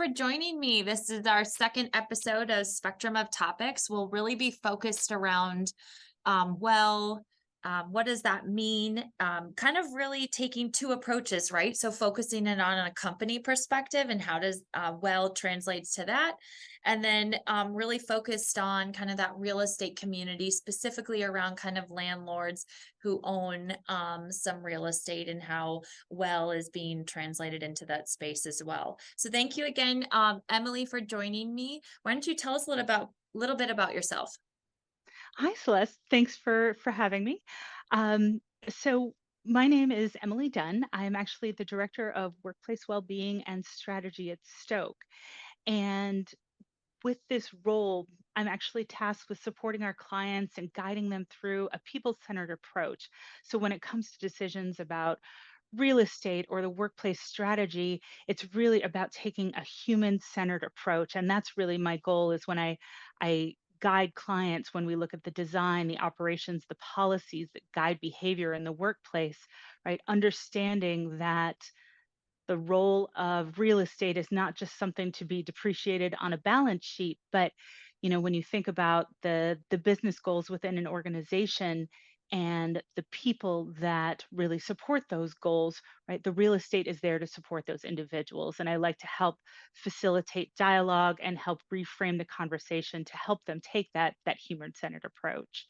for joining me. This is our second episode of Spectrum of Topics. We'll really be focused around, well, what does that mean? Kind of really taking two approaches, right? So focusing in on a company perspective and how does well translates to that. And then really focused on kind of that real estate community, specifically around kind of landlords who own some real estate and how well is being translated into that space as well. So thank you again, Emily, for joining me. Why don't you tell us little bit about yourself? Hi, Celeste. Thanks for having me. Um, so my name is Emily Dunn. I'm actually the director of workplace well-being and strategy at Stok. And with this role, I'm actually tasked with supporting our clients and guiding them through a people-centered approach. So when it comes to decisions about real estate or the workplace strategy, it's really about taking a human-centered approach. And that's really my goal is when I guide clients when we look at the design, the operations, the policies that guide behavior in the workplace, right? Understanding that the role of real estate is not just something to be depreciated on a balance sheet, but when you think about the business goals within an organization and the people that really support those goals, right? The real estate is there to support those individuals. And I like to help facilitate dialogue and help reframe the conversation to help them take that human-centered approach.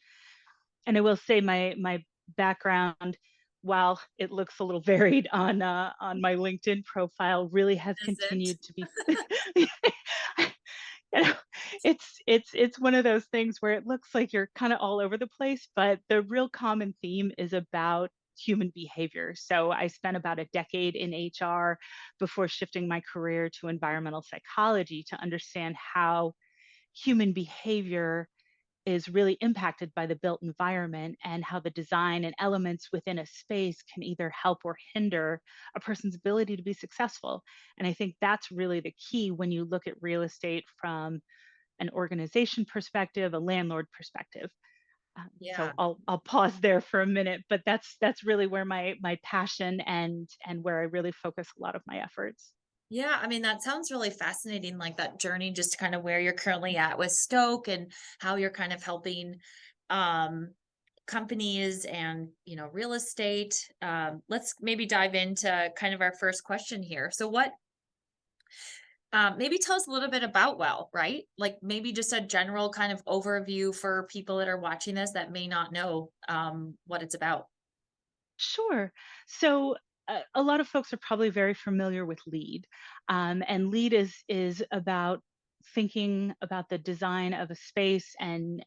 And I will say my background, while it looks a little varied on my LinkedIn profile, really has Is it? continued to be. You know, it's one of those things where it looks like you're kind of all over the place, but the real common theme is about human behavior. So I spent about a decade in HR before shifting my career to environmental psychology to understand how human behavior is really impacted by the built environment and how the design and elements within a space can either help or hinder a person's ability to be successful. And I think that's really the key when you look at real estate from an organization perspective, a landlord perspective. So Yeah. I'll pause there for a minute, but that's really where my passion and where I really focus a lot of my efforts. Yeah, I mean, that sounds really fascinating, like that journey, just kind of where you're currently at with Stoke and how you're kind of helping um companies and real estate. Let's maybe dive into kind of our first question here. So what maybe tell us a little bit about well, right? Like maybe just a general kind of overview for people that are watching this that may not know what it's about. Sure. So a lot of folks are probably very familiar with LEED, and LEED is about thinking about the design of a space and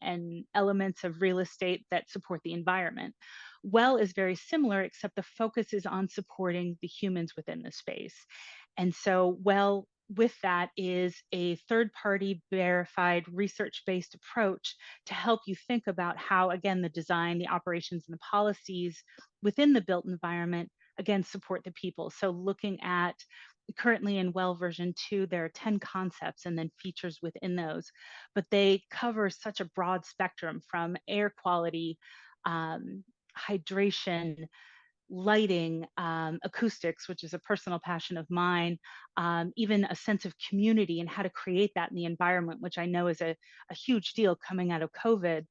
elements of real estate that support the environment. Well is very similar, except the focus is on supporting the humans within the space. And so, well, with that is a third party verified research based approach to help you think about how, again, the design, the operations, and the policies within the built environment again support the people. So looking at currently in well version 2 there are 10 concepts and then features within those, but they cover such a broad spectrum from air quality, um, hydration, lighting, acoustics, which is a personal passion of mine, even a sense of community and how to create that in the environment, which I know is a huge deal coming out of COVID.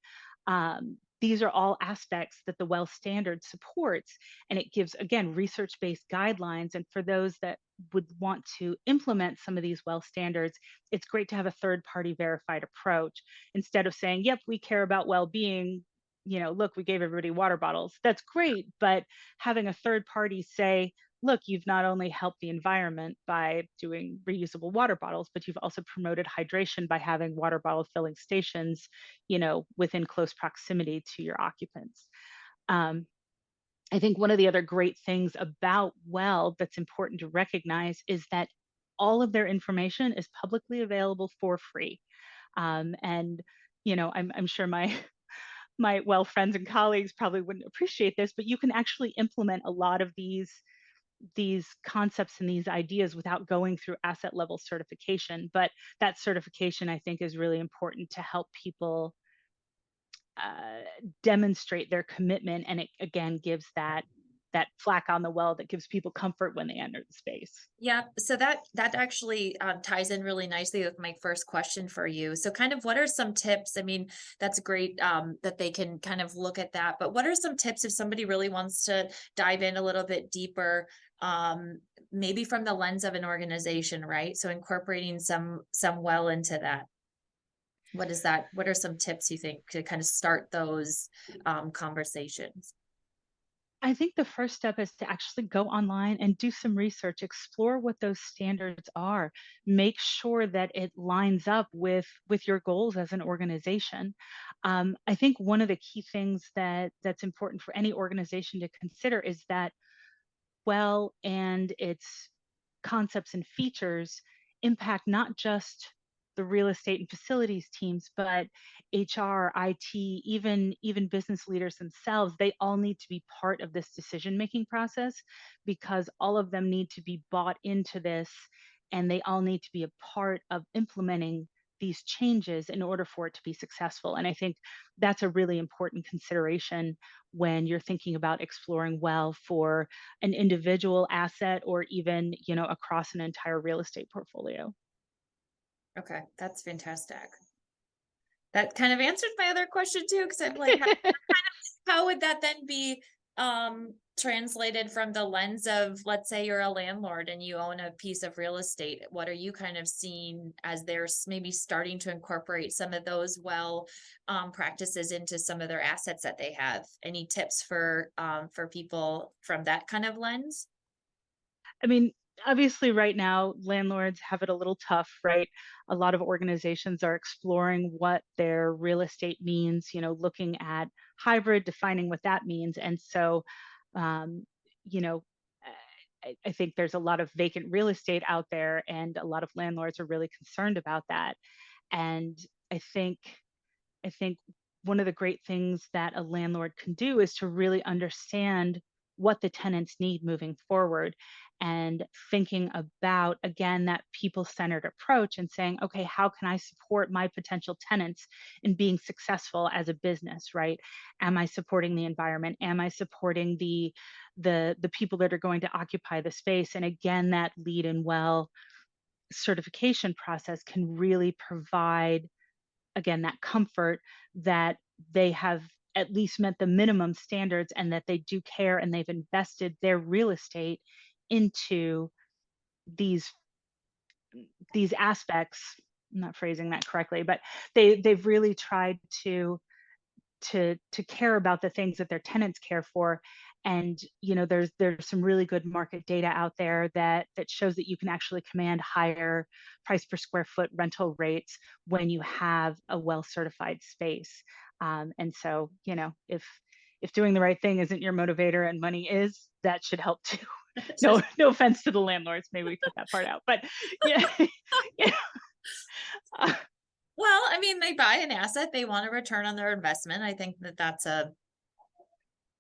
These are all aspects that the WELL standard supports, and it gives, again, research based guidelines. And for those that would want to implement some of these WELL standards, it's great to have a third party verified approach instead of saying, yep, we care about well being. Look, we gave everybody water bottles. That's great. But having a third party say, look, you've not only helped the environment by doing reusable water bottles, but you've also promoted hydration by having water bottle filling stations, within close proximity to your occupants. Um, I think one of the other great things about Well that's important to recognize is that all of their information is publicly available for free. And I'm sure my Well friends and colleagues probably wouldn't appreciate this, but you can actually implement a lot of these concepts and these ideas without going through asset level certification. But that certification, I think, is really important to help people uh, demonstrate their commitment, and it again gives that that flack on the well that gives people comfort when they enter the space. Yeah, so that actually ties in really nicely with my first question for you. So, kind of, what are some tips? I mean, that's great that they can kind of look at that. But what are some tips if somebody really wants to dive in a little bit deeper, maybe from the lens of an organization, right? So, incorporating some well into that. What is that? What are some tips you think to kind of start those conversations? I think the first step is to actually go online and do some research, explore what those standards are, make sure that it lines up with your goals as an organization. I think one of the key things that's important for any organization to consider is that well and its concepts and features impact not just the real estate and facilities teams, but HR, IT, even business leaders themselves. They all need to be part of this decision making process because all of them need to be bought into this and they all need to be a part of implementing these changes in order for it to be successful. And I think that's a really important consideration when you're thinking about exploring well for an individual asset or even, across an entire real estate portfolio. Okay, that's fantastic. That kind of answered my other question too, because I'm like, how would that then be translated from the lens of, let's say you're a landlord and you own a piece of real estate? What are you kind of seeing as they're maybe starting to incorporate some of those practices into some of their assets that they have? Any tips for people from that kind of lens? I mean, obviously, right now, landlords have it a little tough, right? A lot of organizations are exploring what their real estate means, looking at hybrid, defining what that means. And so, um, you know, I think there's a lot of vacant real estate out there, and a lot of landlords are really concerned about that. And I think I think one of the great things that a landlord can do is to really understand what the tenants need moving forward and thinking about, again, that people centered approach and saying, okay, how can I support my potential tenants in being successful as a business, right? Am I supporting the environment? Am I supporting the people that are going to occupy the space? And again, that lead and well certification process can really provide again that comfort that they have at least met the minimum standards and that they do care and they've invested their real estate into these these aspects. I'm not phrasing that correctly, but they've really tried to care about the things that their tenants care for. And there's some really good market data out there that shows that you can actually command higher price per square foot rental rates when you have a well certified space. And so if doing the right thing isn't your motivator and money is, that should help too. No offense to the landlords, maybe we cut that part out, but yeah. yeah. Uh, Well, I mean, they buy an asset, they want a return on their investment. I think that's a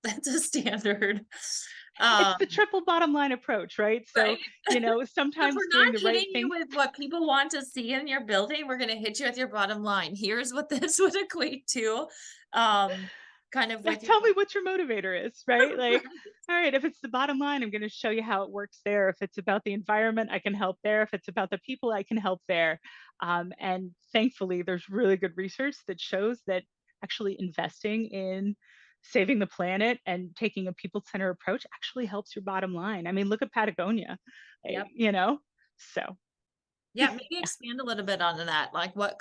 that's a standard. it's Um, the triple bottom line approach, right? So, right. If sometimes we're doing not the right hitting you thing. with what people want to see in your building, we're gonna hit you with your bottom line. Here's what this would equate to. Kind of Yeah, with your tell me what your motivator is, right? Like, right. all right, if it's the bottom line, I'm going to show you how it works there. If it's about the environment, I can help there. If it's about the people, I can help there. And thankfully, there's really good research that shows that actually investing in saving the planet and taking a people centered approach actually helps your bottom line. I mean, look at Patagonia, Yep. so Yeah, maybe expand a little bit on that. Like, what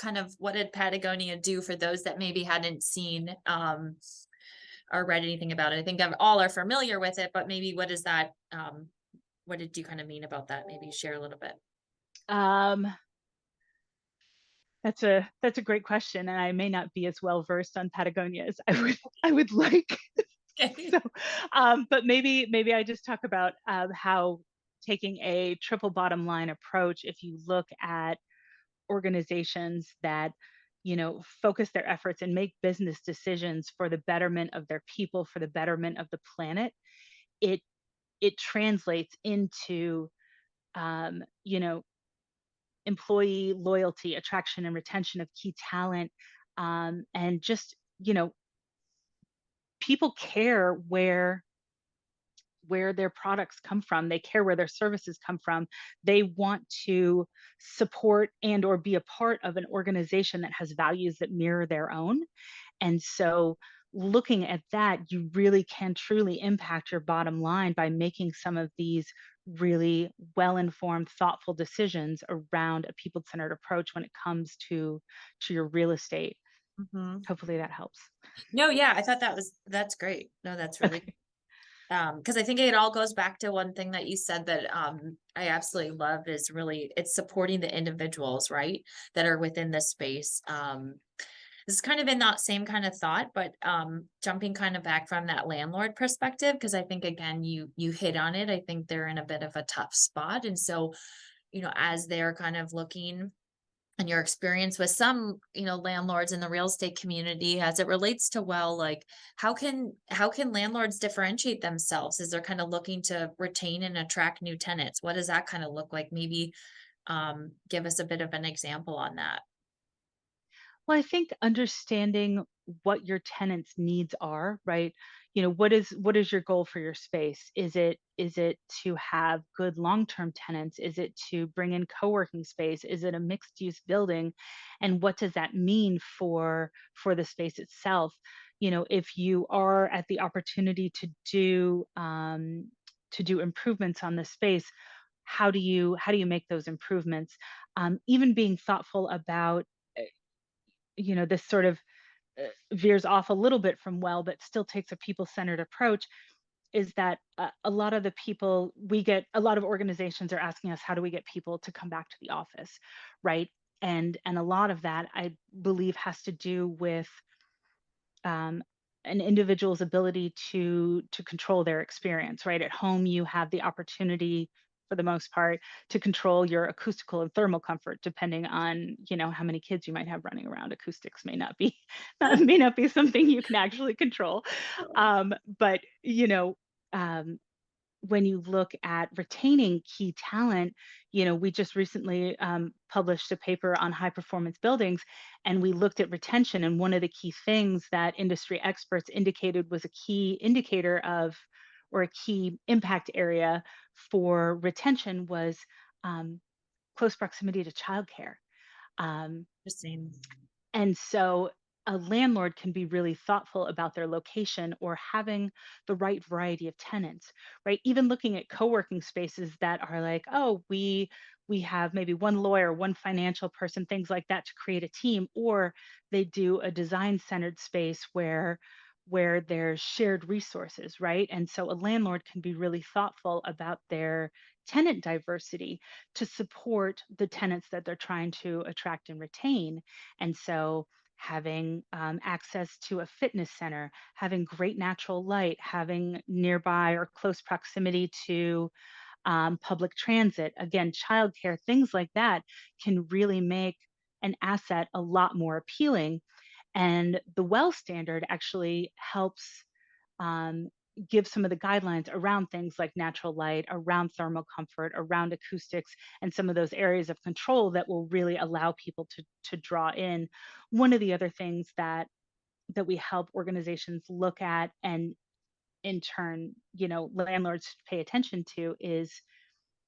did Patagonia do for those that maybe hadn't seen or read anything about it? I think all are familiar with it, but maybe what is that? What did you kind of mean about that? Maybe share a little bit. um, that's a great question, and I may not be as well versed on Patagonia as I would like. Okay. So, but maybe I just talk about how taking a triple bottom line approach. If you look at organizations that focus their efforts and make business decisions for the betterment of their people, for the betterment of the planet, it it translates into um, you know employee loyalty, attraction, and retention of key talent, and just people care where where their products come from. They care where their services come from. They want to support and or be a part of an organization that has values that mirror their own. And so looking at that, you really can truly impact your bottom line by making some of these really well-informed, thoughtful decisions around a people-centered approach when it comes to your real estate. Mhm. Hopefully that helps. No, yeah, I thought that's great. No, that's really, Okay. because I think it all goes back to one thing that you said that I absolutely love is really it's supporting the individuals, right, that are within this space. This is kind of in that same kind of thought, but jumping kind of back from that landlord perspective, because I think again you hit on it. I think they're in a bit of a tough spot, and so as they're kind of looking and your experience with some landlords in the real estate community as it relates to, well, like how can landlords differentiate themselves as they're kind of looking to retain and attract new tenants? What does that kind of look like? Maybe give us a bit of an example on that. Well, I think understanding what your tenants' needs are, right? What is your goal for your space? Is it to have good long-term tenants? Is it to bring in co-working space? Is it a mixed-use building? And what does that mean for the space itself? If you are at the opportunity to do improvements on the space, how do you make those improvements? Even being thoughtful about this sort of veers off a little bit from well, but still takes a people centered approach, is that a lot of the people we get, a lot of organizations are asking us, how do we get people to come back to the office, right? And a lot of that, I believe, has to do with um, an individual's ability to control their experience, right? At home, you have the opportunity, for the most part, to control your acoustical and thermal comfort, depending on how many kids you might have running around. Acoustics may not be may not be something you can actually control, but um, when you look at retaining key talent, we just recently published a paper on high performance buildings, and we looked at retention. And one of the key things that industry experts indicated was a key indicator of, or a key impact area for retention was close proximity to childcare. Um, Interesting. and so a landlord can be really thoughtful about their location or having the right variety of tenants, right? Even looking at co-working spaces that are like, oh, we have maybe one lawyer, one financial person, things like that to create a team, or they do a design centered space where there's shared resources, right? And so a landlord can be really thoughtful about their tenant diversity to support the tenants that they're trying to attract and retain. And so having access to a fitness center, having great natural light, having nearby or close proximity to public transit, again, childcare, things like that can really make an asset a lot more appealing. And the well standard actually helps um, give some of the guidelines around things like natural light, around thermal comfort, around acoustics, and some of those areas of control that will really allow people to draw in. One of the other things that we help organizations look at, and in turn, landlords pay attention to, is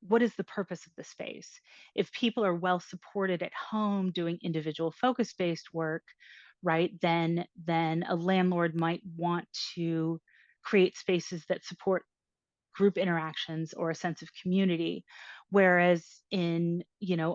what is the purpose of the space? If people are well supported at home doing individual focus based work, right, then a landlord might want to create spaces that support group interactions or a sense of community. Whereas in,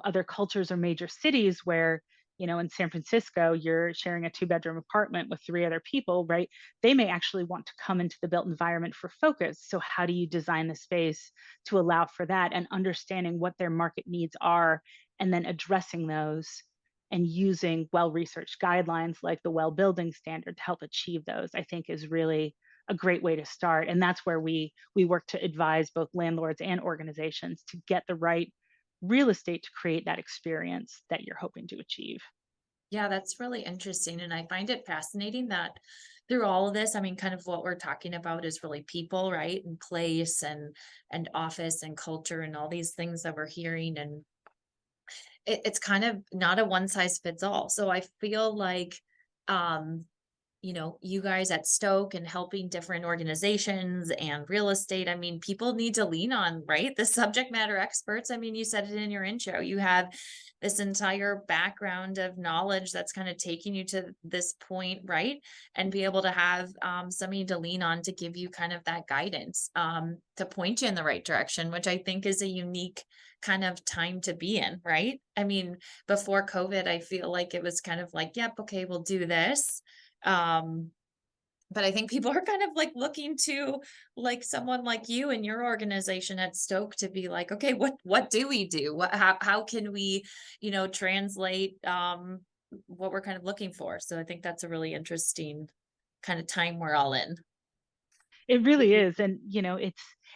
other cultures or major cities where, in San Francisco, you're sharing a two-bedroom apartment with three other people, right? They may actually want to come into the built environment for focus. So how do you design the space to allow for that, and understanding what their market needs are, and then addressing those and using well-researched guidelines like the well building standard to help achieve those, I think is really a great way to start. And that's where we work to advise both landlords and organizations to get the right real estate to create that experience that you're hoping to achieve. Yeah, that's really interesting. And I find it fascinating that through all of this, I mean, kind of what we're talking about is really people, right? And place and office and culture and all these things that we're hearing. And it's kind of not a one size fits all. So I feel like um you guys at Stoke and helping different organizations and real estate. I mean, people need to lean on, right? The subject matter experts. I mean, you said it in your intro. You have this entire background of knowledge that's kind of taking you to this point, right? And be able to have somebody to lean on to give you kind of that guidance, to point you in the right direction, which I think is a unique kind of time to be in, right? I mean, before COVID, I feel like it was kind of like, yep, okay, we'll do this. um but I think people are kind of like looking to like someone like you and your organization at Stoke to be like, okay, what do we do? How can we, translate what we're kind of looking for? So I think that's a really interesting kind of time we're all in. It really is, and,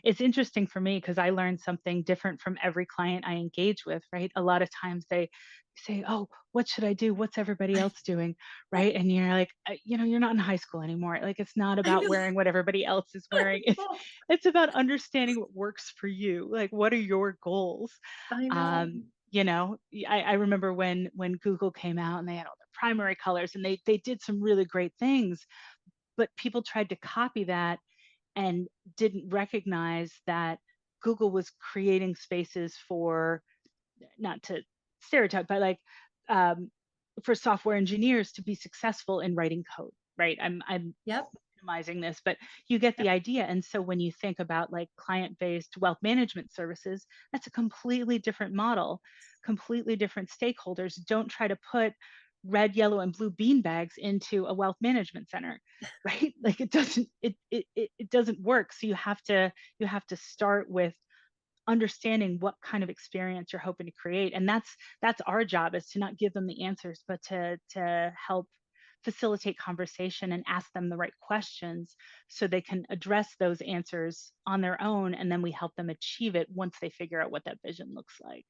it's interesting for me because I learn something different from every client I engage with, right? A lot of times they say, "Oh, what should I do? What's everybody else doing?" Right? And you're like, you're not in high school anymore. Like, it's not I about know. wearing what everybody else is wearing. It's about understanding what works for you. Like, what are your goals? I know. Um, I remember when Google came out and they had all their primary colors and they did some really great things, but people tried to copy that and didn't recognize that Google was creating spaces for, not to stereotype, but like, um, for software engineers to be successful in writing code, right? I'm Yep. minimizing this, but you get Yep. the idea. And so when you think about like client-based wealth management services, that's a completely different model, completely different stakeholders. Don't try to put red, yellow, and blue bean bags into a wealth management center, right? Like it doesn't work. So you have to start with understanding what kind of experience you're hoping to create, and that's our job, is to not give them the answers but to help facilitate conversation and ask them the right questions so they can address those answers on their own, and then we help them achieve it once they figure out what that vision looks like.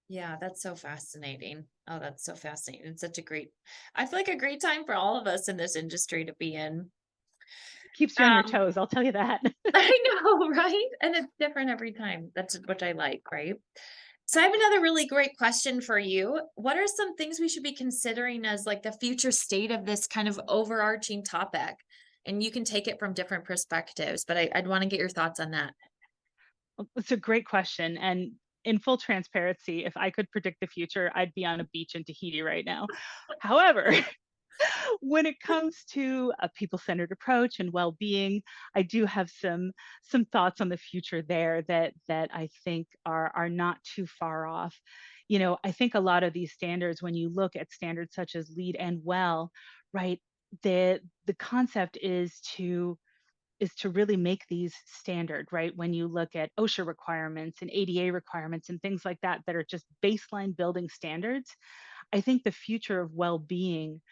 Yeah, that's so fascinating. Oh, that's so fascinating. It's such a great, I feel like a great time for all of us in this industry to be in. Keeps you on your Um, toes, I'll tell you that. I know, right? And it's different every time. That's what I like, right? So I have another really great question for you. What are some things we should be considering as like the future state of this kind of overarching topic? And you can take it from different perspectives, but I'd want to get your thoughts on that. It's a great question, and in full transparency, if I could predict the future, I'd be on a beach in Tahiti right now. However, when it comes to a people-centered approach and well-being, I do have some thoughts on the future there that I think are not too far off. I think a lot of these standards, when you look at standards such as LEED and WELL, right, the concept is to really make these standard, right? When you look at OSHA requirements and ADA requirements and things like that that are just baseline building standards, I think the future of well-being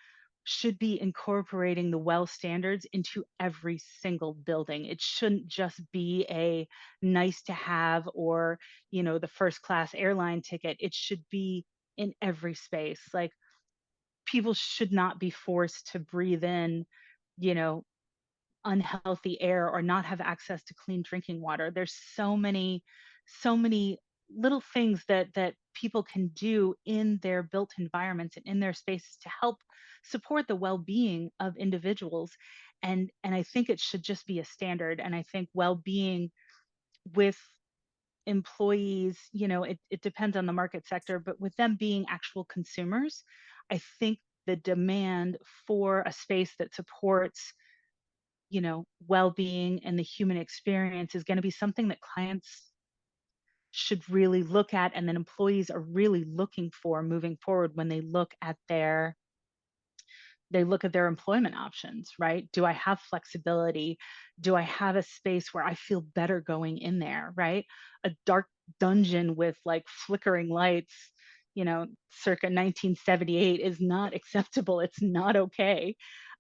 should be incorporating the well standards into every single building. It shouldn't just be a nice to have, or, the first class airline ticket. It should be in every space. Like, people should not be forced to breathe in, you know, unhealthy air or not have access to clean drinking water. There's so many little things that people can do in their built environments and in their spaces to help support the well-being of individuals. And I think it should just be a standard. And I think well-being with employees, it depends on the market sector, but with them being actual consumers, I think the demand for a space that supports well-being and the human experience is going to be something that clients should really look at, and then employees are really looking for moving forward when they look at their employment options, right? Do I have flexibility? Do I have a space where I feel better going in there, right? A dark dungeon with like flickering lights, circa 1978 is not acceptable. It's not okay.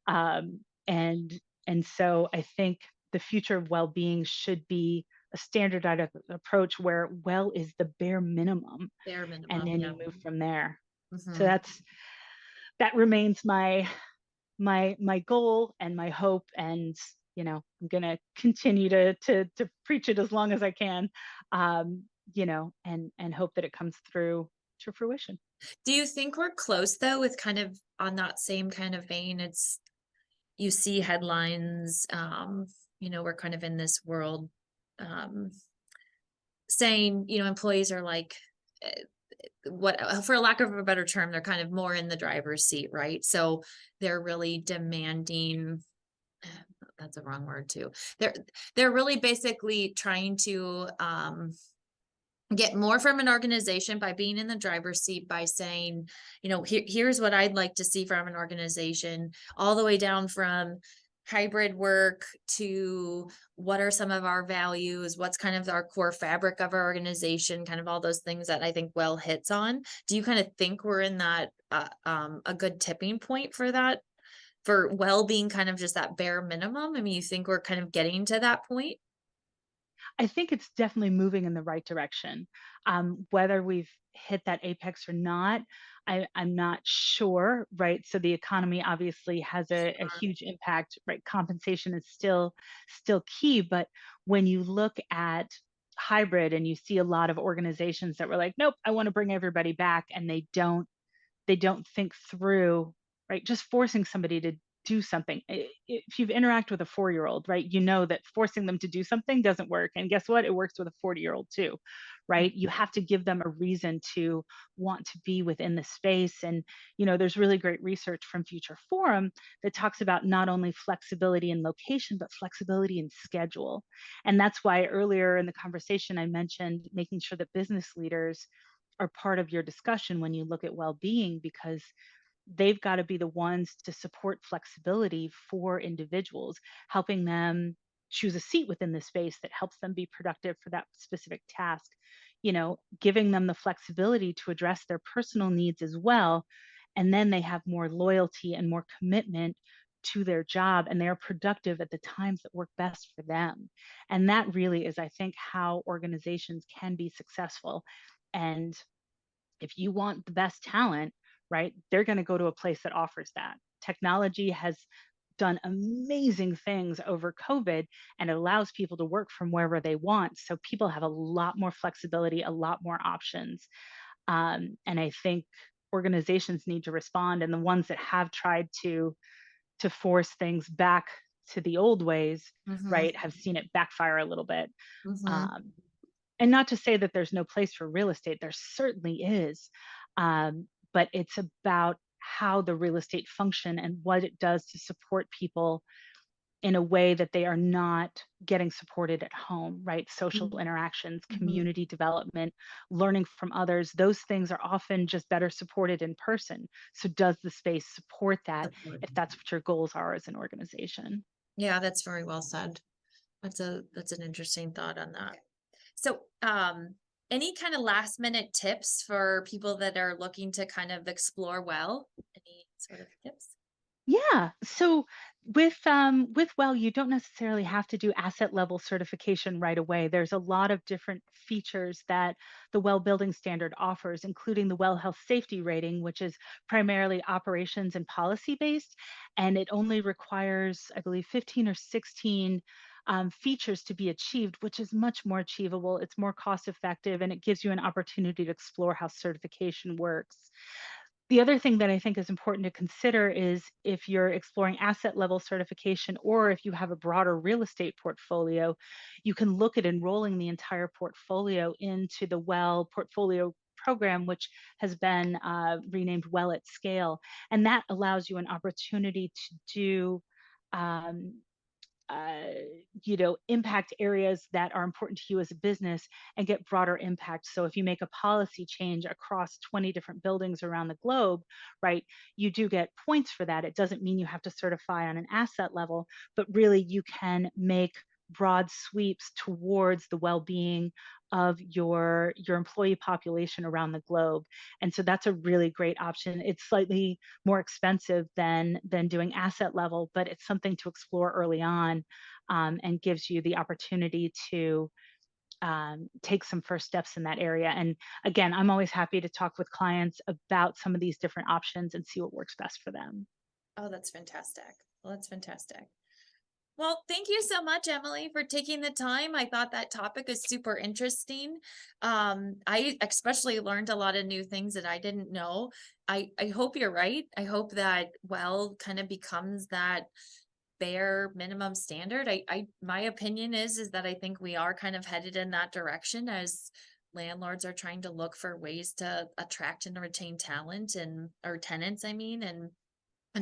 Um, and and so I think the future of well-being should be a standardized approach where well is the bare minimum, Bare and minimum, then yeah. you move from there. So Hmm. that remains my goal and my hope, and I'm going to continue to preach it as long as I can, and hope that it comes through to fruition. Do you think we're close though with kind of on that same kind of vein? you see headlines, we're kind of in this world, um, saying, employees are like, eh, what for lack of a better term, they're kind of more in the driver's seat, right? So they're really demanding, that's a wrong word too. They're they're really basically trying to get more from an organization by being in the driver's seat, by saying, here's what I'd like to see from an organization, all the way down from hybrid work to what are some of our values, what's kind of our core fabric of our organization, kind of all those things that I think Well hits on. Do you kind of think we're in that a good tipping point for that, for well being kind of just that bare minimum? I mean, you think we're kind of getting to that point? I think it's definitely moving in the right direction. Whether we've hit that apex or not, I'm not sure, right? So the economy obviously has a huge impact, right? Compensation is still key, but when you look at hybrid and you see a lot of organizations that were like, nope, I want to bring everybody back, and they don't think through, right? Just forcing somebody to do something. If you've interacted with a 4-year-old, right, you know that forcing them to do something doesn't work. And guess what? It works with a 40-year-old too, right? You have to give them a reason to want to be within the space. And, there's really great research from Future Forum that talks about not only flexibility in location, but flexibility in schedule. And that's why earlier in the conversation, I mentioned making sure that business leaders are part of your discussion when you look at well-being, because they've got to be the ones to support flexibility for individuals, helping them choose a seat within the space that helps them be productive for that specific task, giving them the flexibility to address their personal needs as well. And then they have more loyalty and more commitment to their job, and they are productive at the times that work best for them. And that really is, I think, how organizations can be successful. And if you want the best talent, right, they're going to go to a place that offers that. Technology has done amazing things over COVID, and it allows people to work from wherever they want. So people have a lot more flexibility, a lot more options. And I think organizations need to respond. And the ones that have tried to force things back to the old ways, Mm-hmm. right, have seen it backfire a little bit. Mm-hmm. Um, and not to say that there's no place for real estate, there certainly is. But it's about how the real estate function and what it does to support people in a way that they are not getting supported at home, right? Social interactions, Mm-hmm. community development, learning from others, those things are often just better supported in person. So does the space support that, Support. if that's what your goals are as an organization? Yeah, that's very well said. That's an interesting thought on that. So, any kind of last minute tips for people that are looking to kind of explore well? Any sort of tips? Yeah. So with well, you don't necessarily have to do asset level certification right away. There's a lot of different features that the well building standard offers, including the well health safety rating, which is primarily operations and policy based, and it only requires, I believe, 15 or 16 features to be achieved, which is much more achievable. It's more cost effective, and it gives you an opportunity to explore how certification works. The other thing that I think is important to consider is if you're exploring asset level certification, or if you have a broader real estate portfolio, you can look at enrolling the entire portfolio into the Well portfolio program, which has been renamed Well at Scale. And that allows you an opportunity to do um, uh, impact areas that are important to you as a business and get broader impact. So if you make a policy change across 20 different buildings around the globe, right, you do get points for that. It doesn't mean you have to certify on an asset level, but really you can make broad sweeps towards the well-being of your employee population around the globe. And so that's a really great option. It's slightly more expensive than doing asset level, but it's something to explore early on, and gives you the opportunity to take some first steps in that area. And again, I'm always happy to talk with clients about some of these different options and see what works best for them. Oh, that's fantastic. Well, that's fantastic. Well, thank you so much, Emily, for taking the time. I thought that topic is super interesting. I especially learned a lot of new things that I didn't know. I hope you're right. I hope that well kind of becomes that bare minimum standard. I my opinion is that I think we are kind of headed in that direction as landlords are trying to look for ways to attract and retain talent and or tenants, I mean, and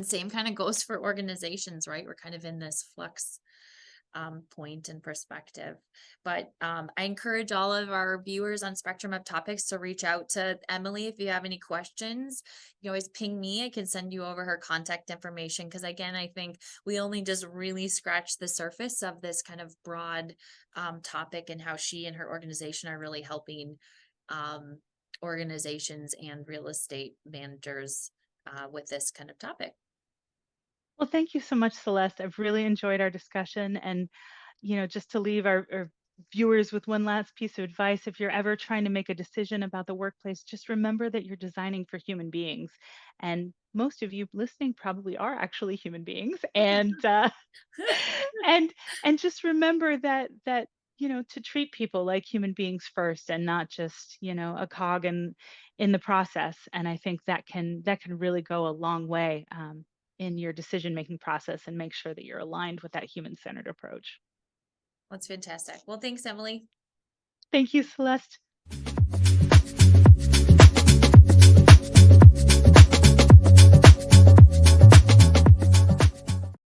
same kind of goes for organizations, right? We're kind of in this flux point and perspective. But I encourage all of our viewers on Spectrum of Topics to reach out to Emily if you have any questions. You can always ping me. I can send you over her contact information because, again, I think we only just really scratched the surface of this kind of broad topic and how she and her organization are really helping um, organizations and real estate managers with this kind of topic. Well, thank you so much, Celeste. I've really enjoyed our discussion. And, just to leave our viewers with one last piece of advice, if you're ever trying to make a decision about the workplace, just remember that you're designing for human beings. And most of you listening probably are actually human beings. And and and just remember that to treat people like human beings first and not just a cog in the process. And I think that can really go a long way in your decision making process and make sure that you're aligned with that human centered approach. That's fantastic. Well, thanks, Emily. Thank you, Celeste.